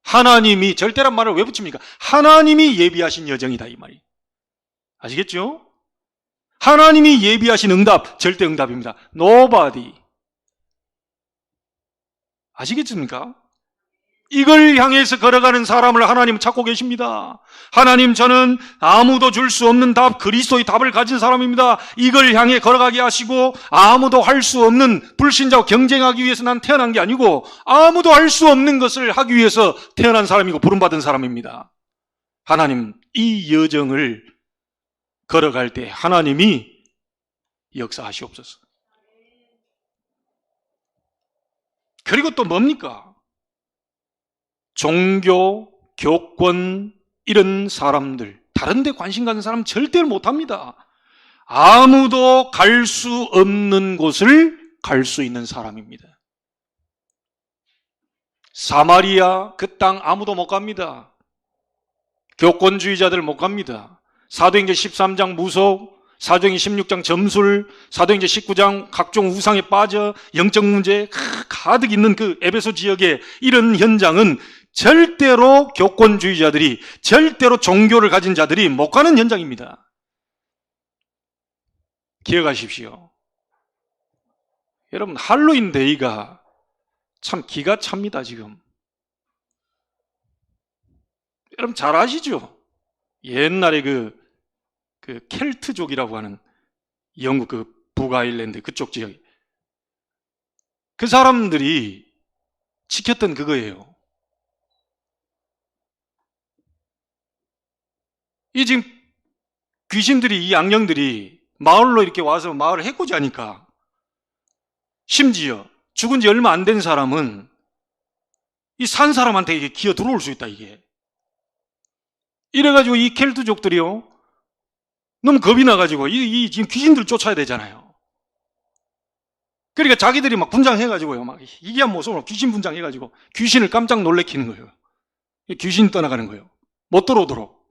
하나님이, 절대란 말을 왜 붙입니까? 하나님이 예비하신 여정이다 이 말이. 아시겠죠? 하나님이 예비하신 응답, 절대 응답입니다. Nobody. 아시겠습니까? 이걸 향해서 걸어가는 사람을 하나님은 찾고 계십니다. 하나님, 저는 아무도 줄 수 없는 답, 그리스도의 답을 가진 사람입니다. 이걸 향해 걸어가게 하시고 아무도 할 수 없는 불신자와 경쟁하기 위해서 난 태어난 게 아니고 아무도 할 수 없는 것을 하기 위해서 태어난 사람이고 부름받은 사람입니다. 하나님 이 여정을 걸어갈 때 하나님이 역사하시옵소서. 그리고 또 뭡니까? 종교, 교권 이런 사람들, 다른 데 관심 가는 사람 절대로 못합니다. 아무도 갈 수 없는 곳을 갈 수 있는 사람입니다. 사마리아 그 땅 아무도 못 갑니다. 교권주의자들 못 갑니다. 사도행전 13장 무속, 사도행전 16장 점술, 사도행전 19장 각종 우상에 빠져 영적 문제 가득 있는 그 에베소 지역의 이런 현장은 절대로 교권주의자들이, 절대로 종교를 가진 자들이 못 가는 현장입니다. 기억하십시오. 여러분, 할로윈 데이가 참 기가 찹니다, 지금. 여러분 잘 아시죠? 옛날에 그 켈트족이라고 하는 영국 그 북아일랜드 그쪽 지역, 그 사람들이 지켰던 그거예요. 이 지금 귀신들이, 이 악령들이 마을로 이렇게 와서 마을을 해코지하니까, 심지어 죽은 지 얼마 안 된 사람은 이 산 사람한테 이게 기어 들어올 수 있다, 이게. 이래가지고 이 켈트족들이요, 너무 겁이 나가지고 이 지금 귀신들 쫓아야 되잖아요. 그러니까 자기들이 막 분장해가지고요, 막 희귀한 모습으로 귀신 분장해가지고 귀신을 깜짝 놀래키는 거예요. 귀신이 떠나가는 거예요. 못 들어오도록.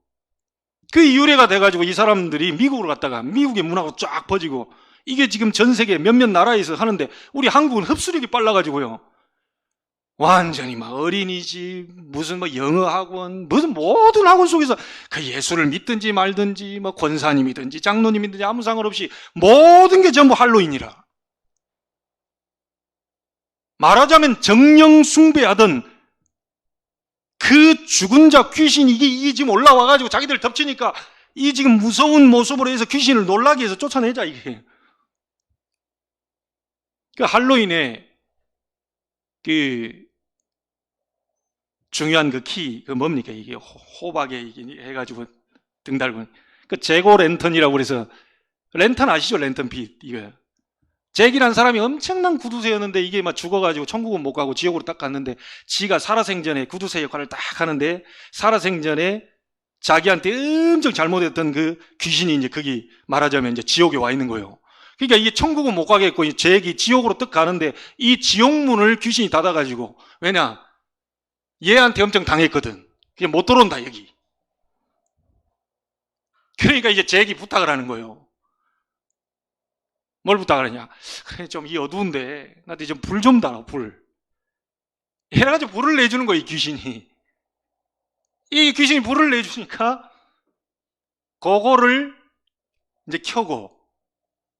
그 유래가 돼가지고 이 사람들이 미국으로 갔다가 미국의 문화가 쫙 퍼지고, 이게 지금 전 세계 몇몇 나라에서 하는데 우리 한국은 흡수력이 빨라가지고요, 완전히 막 어린이집, 무슨 뭐 영어 학원, 무슨 모든 학원 속에서 그 예수를 믿든지 말든지, 뭐 권사님이든지 장로님이든지 아무 상관없이 모든 게 전부 할로윈이라. 말하자면 정령 숭배하던 그 죽은 자 귀신이 이게 지금 올라와가지고 자기들 덮치니까 이 지금 무서운 모습으로 해서 귀신을 놀라게 해서 쫓아내자, 이게. 그 할로윈에 그 중요한 그 키, 그 뭡니까? 이게 호박에 이게 해가지고 등 달고, 그 재고 랜턴이라고 그래서, 랜턴 아시죠? 랜턴 빛, 이거. 잭이란 사람이 엄청난 구두쇠였는데 이게 막 죽어가지고 천국은 못 가고 지옥으로 딱 갔는데, 지가 살아생전에 구두쇠 역할을 딱 하는데, 살아생전에 자기한테 엄청 잘못했던 그 귀신이 이제 거기 말하자면 이제 지옥에 와 있는 거예요. 그러니까 이게 천국은 못 가겠고 잭이 지옥으로 딱 가는데 이 지옥문을 귀신이 닫아가지고, 왜냐? 얘한테 엄청 당했거든. 그냥 못 들어온다, 여기. 그러니까 이제 잭이 부탁을 하는 거예요. 뭘 부탁을 하냐? 그래, 좀 이 어두운데 나한테 좀 불 좀 달아, 불. 이래가지고 불을 내주는 거예요, 이 귀신이. 이 귀신이 불을 내주니까 그거를 이제 켜고,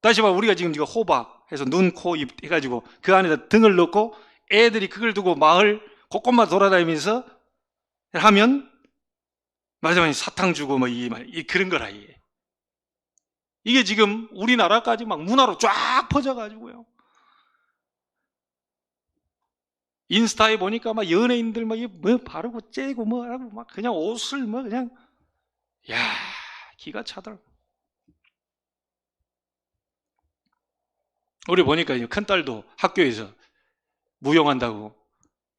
다시 봐, 우리가 지금 호박 해서 눈, 코, 입 해가지고 그 안에다 등을 넣고 애들이 그걸 두고 마을 곳곳마다 돌아다니면서 하면 마지막에 사탕 주고 뭐 그런 거라, 이게. 이게 지금 우리나라까지 막 문화로 쫙 퍼져가지고요. 인스타에 보니까 막 연예인들 막 뭐 바르고 째고 뭐 하고 막 그냥 옷을 뭐 그냥, 야, 기가 차더라고. 우리 보니까 큰딸도 학교에서 무용한다고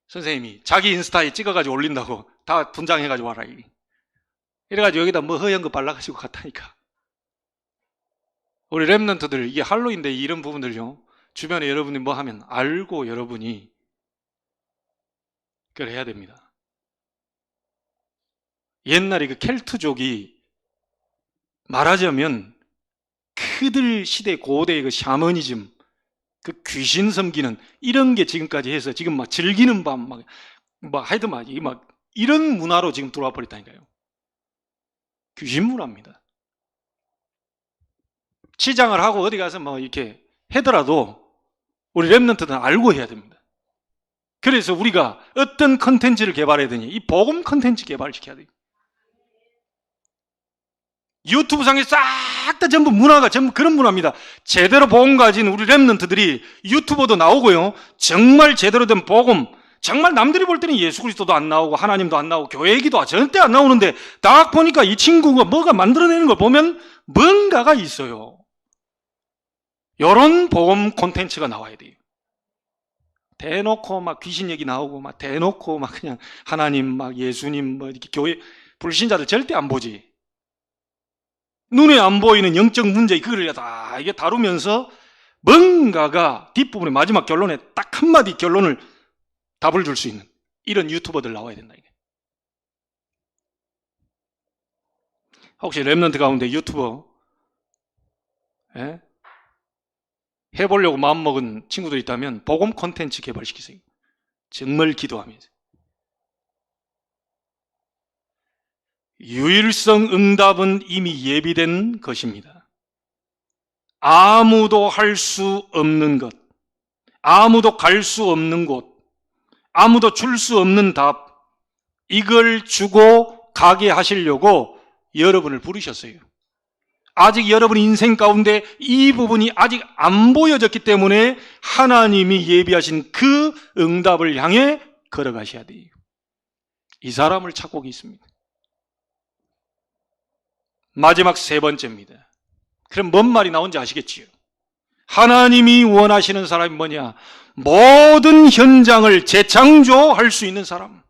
선생님이 자기 인스타에 찍어가지고 올린다고 다 분장해가지고 와라, 이래가지고 여기다 뭐 허연 거 발라가지고 갔다니까. 우리 랩런트들, 이게 할로윈데이 이런 부분들요, 주변에 여러분이 뭐 하면 알고 여러분이 그걸 해야 됩니다. 옛날에 그 켈트족이 말하자면 그들 시대 고대의 그 샤머니즘, 그 귀신 섬기는 이런 게 지금까지 해서 지금 막 즐기는 밤, 하여튼 이게 막 이런 문화로 지금 들어와 버렸다니까요. 귀신 문화입니다. 치장을 하고 어디 가서 뭐 이렇게 하더라도 우리 랩런트들은 알고 해야 됩니다. 그래서 우리가 어떤 컨텐츠를 개발해야 되냐, 이 복음 컨텐츠 개발시켜야 돼요. 유튜브 상에 싹 다 전부 문화가 전부 그런 문화입니다. 제대로 복음 가진 우리 랩런트들이 유튜버도 나오고요, 정말 제대로 된 복음, 정말 남들이 볼 때는 예수 그리스도도 안 나오고 하나님도 안 나오고 교회 얘기도 절대 안 나오는데 딱 보니까 이 친구가 뭐가 만들어내는 걸 보면 뭔가가 있어요. 이런 복음 콘텐츠가 나와야 돼요. 대놓고 막 귀신 얘기 나오고 막 대놓고 막 그냥 하나님 막 예수님 뭐 이렇게 교회 불신자들 절대 안 보지. 눈에 안 보이는 영적 문제 그걸 다 이게 다루면서 뭔가가 뒷부분에 마지막 결론에 딱 한마디 결론을 답을 줄 수 있는 이런 유튜버들 나와야 된다. 이게. 혹시 랩런트 가운데 유튜버 해보려고 마음먹은 친구들 있다면 복음 콘텐츠 개발시키세요. 정말 기도하면서. 유일성 응답은 이미 예비된 것입니다. 아무도 할 수 없는 것, 아무도 갈 수 없는 곳, 아무도 줄 수 없는 답, 이걸 주고 가게 하시려고 여러분을 부르셨어요. 아직 여러분 인생 가운데 이 부분이 아직 안 보여졌기 때문에 하나님이 예비하신 그 응답을 향해 걸어가셔야 돼요. 이 사람을 찾고 있습니다. 마지막 세 번째입니다. 그럼 뭔 말이 나온지 아시겠지요? 하나님이 원하시는 사람이 뭐냐? 모든 현장을 재창조할 수 있는 사람.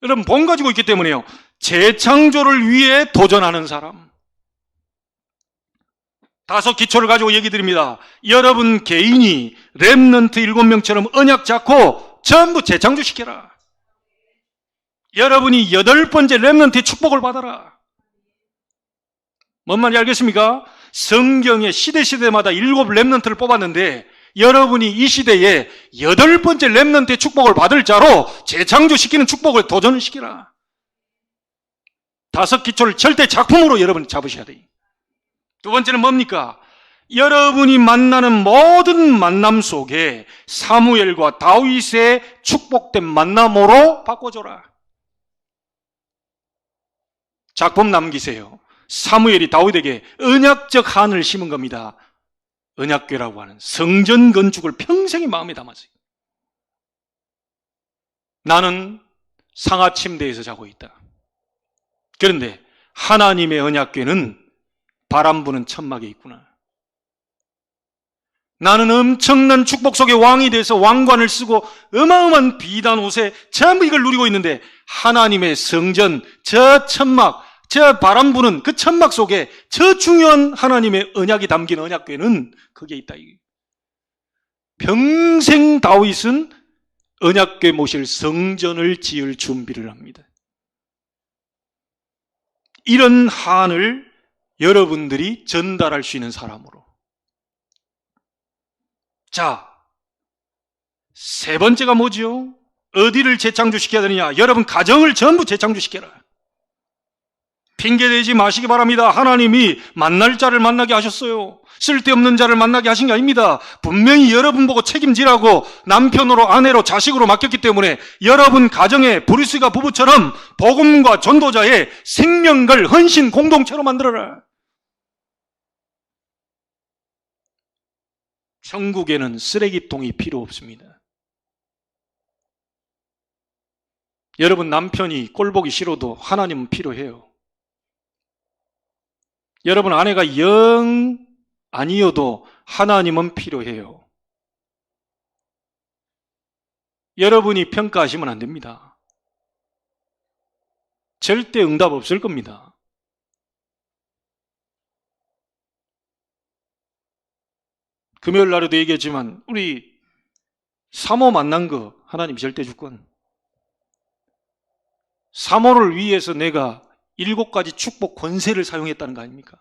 여러분 본 가지고 있기 때문에요. 재창조를 위해 도전하는 사람. 5 기초를 가지고 얘기 드립니다. 여러분 개인이 렘넌트 7명처럼 언약 잡고 전부 재창조시켜라. 여러분이 8번째 렘넌트의 축복을 받아라. 뭔 말인지 알겠습니까? 성경에 시대마다 7 렘넌트를 뽑았는데 여러분이 이 시대에 8번째 렘넌트의 축복을 받을 자로 재창조시키는 축복을 도전을 시키라. 5 기초를 절대 작품으로 여러분이 잡으셔야 돼요. 두 번째는 뭡니까? 여러분이 만나는 모든 만남 속에 사무엘과 다윗의 축복된 만남으로 바꿔줘라. 작품 남기세요. 사무엘이 다윗에게 언약적 한을 심은 겁니다. 언약궤라고 하는 성전 건축을 평생의 마음에 담았어요. 나는 상하 침대에서 자고 있다. 그런데 하나님의 언약궤는 바람 부는 천막에 있구나. 나는 엄청난 축복 속의 왕이 돼서 왕관을 쓰고 어마어마한 비단 옷에 전부 이걸 누리고 있는데 하나님의 성전, 저 천막, 저 바람 부는 그 천막 속에 저 중요한 하나님의 언약이 담긴 언약궤는 거기에 있다. 평생 다윗은 언약궤 모실 성전을 지을 준비를 합니다. 이런 한을 여러분들이 전달할 수 있는 사람으로. 자, 세 번째가 뭐죠? 어디를 재창조시켜야 되느냐? 여러분 가정을 전부 재창조시켜라. 핑계대지 마시기 바랍니다. 하나님이 만날 자를 만나게 하셨어요. 쓸데없는 자를 만나게 하신 게 아닙니다. 분명히 여러분 보고 책임지라고 남편으로 아내로 자식으로 맡겼기 때문에 여러분 가정에 브루스가 부부처럼 복음과 전도자의 생명걸 헌신 공동체로 만들어라. 천국에는 쓰레기통이 필요 없습니다. 여러분 남편이 꼴보기 싫어도 하나님은 필요해요. 여러분 아내가 영 아니어도 하나님은 필요해요. 여러분이 평가하시면 안 됩니다. 절대 응답 없을 겁니다. 금요일 날에도 얘기했지만 우리 사모 만난 거 하나님 절대 주권. 사모를 위해서 내가 7가지 축복 권세를 사용했다는 거 아닙니까?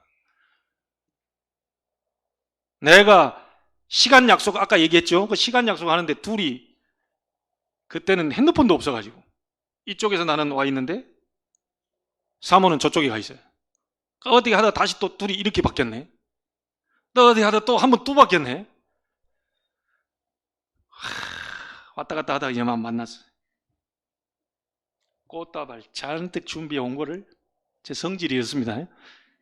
내가 시간 약속 아까 얘기했죠? 그 시간 약속 하는데 둘이 그때는 핸드폰도 없어가지고 이쪽에서 나는 와 있는데 사모는 저쪽에 가 있어요. 어떻게 하다 다시 또 둘이 이렇게 바뀌었네. 또 어디 하다 또 한 번 또 바뀌었네. 왔다 갔다 하다가 얘만 만났어. 꽃다발 잔뜩 준비해 온 거를 제 성질이었습니다.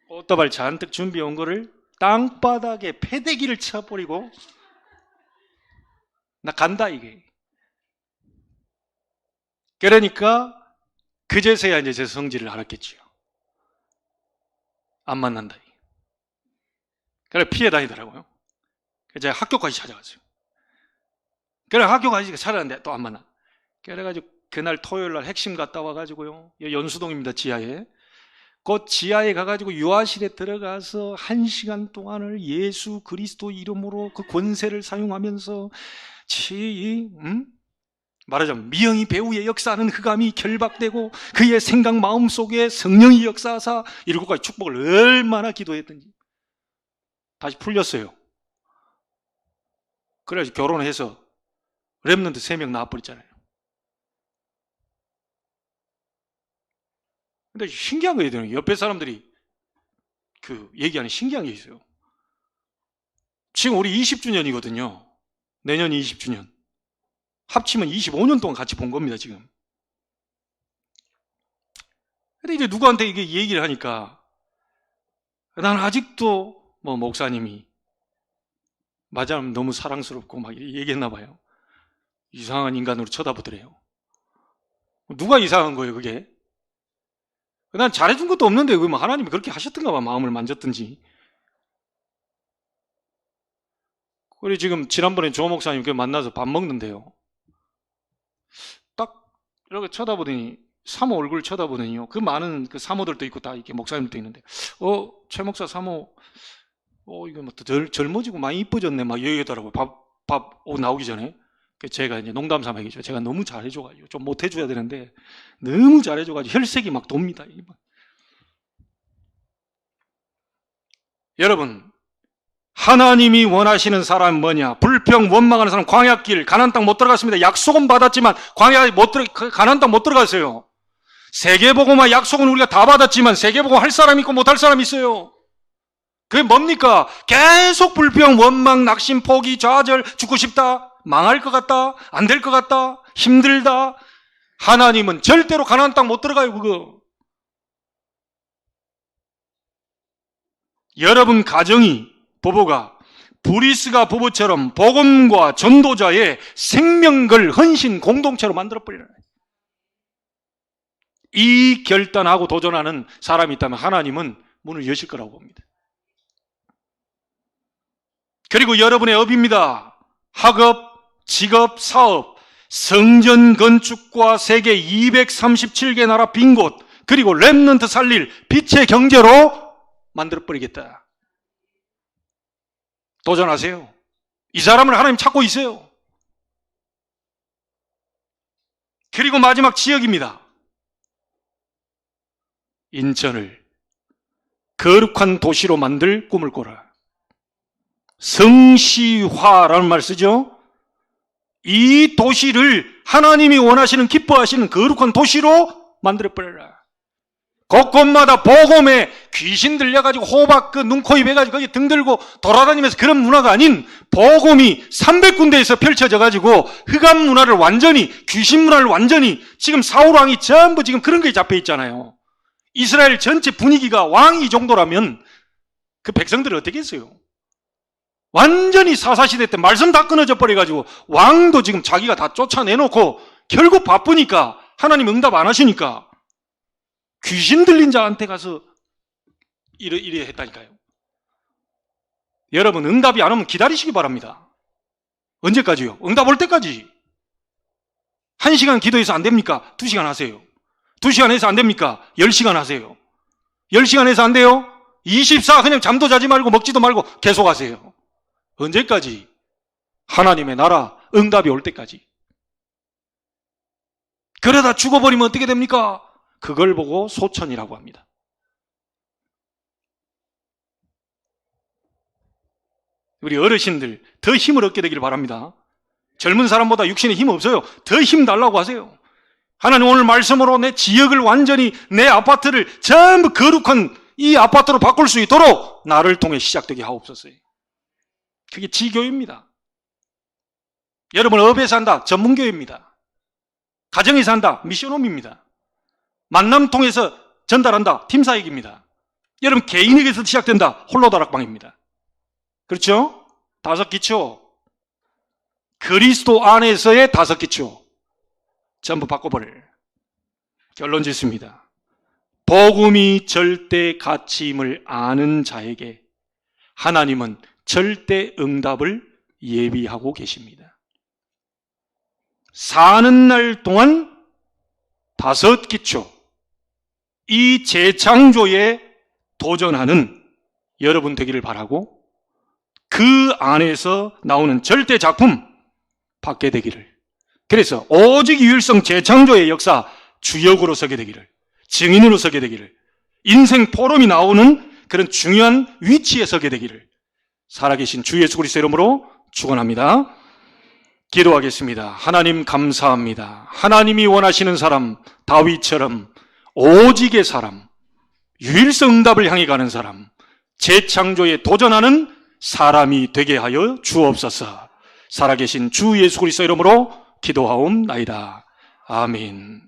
꽃다발 잔뜩 준비해 온 거를 땅바닥에 패대기를 쳐버리고 나 간다 이게. 그러니까 그제서야 이제 제 성질을 알았겠지요. 안 만난다. 그래 피해 다니더라고요. 제가 학교까지 찾아갔어요. 그래 학교까지 찾아갔는데 또 안 만나. 그래가지고 그날 토요일 날 핵심 갔다 와가지고요. 연수동입니다. 지하에. 그 지하에 가가지고 유아실에 들어가서 1시간 동안을 예수 그리스도 이름으로 그 권세를 사용하면서 말하자면 미영이 배우의 역사하는 흑암이 결박되고 그의 생각 마음속에 성령이 역사하사 이러고까지 축복을 얼마나 기도했던지 다시 풀렸어요. 그래서 결혼해서 렘넌트 3명 낳아버렸잖아요. 근데 신기한 거예요. 옆에 사람들이 그 얘기하는 신기한 게 있어요. 지금 우리 20주년이거든요. 내년이 20주년. 합치면 25년 동안 같이 본 겁니다, 지금. 근데 이제 누구한테 이게 얘기를 하니까 난 아직도 목사님이 맞아면 너무 사랑스럽고 막 얘기했나 봐요. 이상한 인간으로 쳐다보더래요. 누가 이상한 거예요, 그게? 난 잘해준 것도 없는데 하나님이 그렇게 하셨던가 봐. 마음을 만졌든지. 그리고 지금 지난번에 조 목사님 만나서 밥 먹는데요. 딱 이렇게 쳐다보더니 사모 얼굴 쳐다보더니요. 그 많은 그 사모들도 있고 다 이렇게 목사님도 있는데 최 목사 사모 이거 더 젊어지고 많이 이뻐졌네 막 얘기하더라고요. 밥 나오기 전에. 제가 이제 농담 삼아 얘기죠. 제가 너무 잘해줘가지고 좀 못해줘야 되는데 너무 잘해줘가지고 혈색이 막 돕니다. 여러분, 하나님이 원하시는 사람은 뭐냐? 불평 원망하는 사람 광야길 가나안 땅 못 들어갔습니다. 약속은 받았지만 가나안 땅 못 들어갔어요. 세계복음화 약속은 우리가 다 받았지만 세계복음 할 사람 있고 못 할 사람 있어요. 그게 뭡니까? 계속 불평, 원망, 낙심, 포기, 좌절, 죽고 싶다, 망할 것 같다, 안 될 것 같다, 힘들다. 하나님은 절대로 가나안 땅 못 들어가요, 그거. 여러분 가정이, 부부가 브리스가 부부처럼 복음과 전도자의 생명걸 헌신 공동체로 만들어버리라. 이 결단하고 도전하는 사람이 있다면 하나님은 문을 여실 거라고 봅니다. 그리고 여러분의 업입니다. 학업, 직업, 사업, 성전 건축과 세계 237개 나라 빈 곳, 그리고 렘넌트 살릴 빛의 경제로 만들어버리겠다. 도전하세요. 이 사람을 하나님 찾고 있어요. 그리고 마지막 지역입니다. 인천을 거룩한 도시로 만들 꿈을 꿔라. 성시화라는 말 쓰죠. 이 도시를 하나님이 원하시는 기뻐하시는 거룩한 도시로 만들어버려라. 곳곳마다 복음에 귀신 들려가지고 호박 눈, 코, 입 해가지고 거기 등 들고 돌아다니면서 그런 문화가 아닌 복음이 300군데에서 펼쳐져가지고 흑암 문화를 완전히, 귀신 문화를 완전히, 지금 사울왕이 전부 지금 그런 거에 잡혀 있잖아요. 이스라엘 전체 분위기가 왕이 이 정도라면 그 백성들이 어떻게 했어요? 완전히 사사시대 때 말씀 다 끊어져 버려가지고 왕도 지금 자기가 다 쫓아내놓고 결국 바쁘니까 하나님 응답 안 하시니까 귀신 들린 자한테 가서 이래 했다니까요. 여러분 응답이 안 오면 기다리시기 바랍니다. 언제까지요? 응답 올 때까지. 1시간 기도해서 안 됩니까? 2시간 하세요. 2시간 해서 안 됩니까? 10시간 하세요. 10시간 해서 안 돼요? 24 그냥 잠도 자지 말고 먹지도 말고 계속 하세요. 언제까지? 하나님의 나라 응답이 올 때까지. 그러다 죽어버리면 어떻게 됩니까? 그걸 보고 소천이라고 합니다. 우리 어르신들 더 힘을 얻게 되기를 바랍니다. 젊은 사람보다 육신에 힘 없어요. 더 힘 달라고 하세요. 하나님 오늘 말씀으로 내 지역을 완전히, 내 아파트를 전부 거룩한 이 아파트로 바꿀 수 있도록 나를 통해 시작되게 하옵소서. 그게 지교입니다. 여러분 업에서 한다 전문교입니다. 가정에서 한다 미션홈입니다. 만남 통해서 전달한다 팀사역입니다. 여러분 개인에게서 시작된다 홀로다락방입니다. 그렇죠? 5기초. 그리스도 안에서의 5기초. 전부 바꿔버려요. 결론 짓습니다. 복음이 절대 가치임을 아는 자에게 하나님은 절대 응답을 예비하고 계십니다. 사는 날 동안 5기초, 이 재창조에 도전하는 여러분 되기를 바라고, 그 안에서 나오는 절대 작품 받게 되기를, 그래서 오직 유일성 재창조의 역사 주역으로 서게 되기를, 증인으로 서게 되기를, 인생 포럼이 나오는 그런 중요한 위치에 서게 되기를 살아계신 주 예수 그리스도 이름으로 축원합니다. 기도하겠습니다. 하나님 감사합니다. 하나님이 원하시는 사람, 다윗처럼 오직의 사람, 유일성 응답을 향해 가는 사람, 재창조에 도전하는 사람이 되게 하여 주옵소서. 살아계신 주 예수 그리스도 이름으로 기도하옵나이다. 아멘.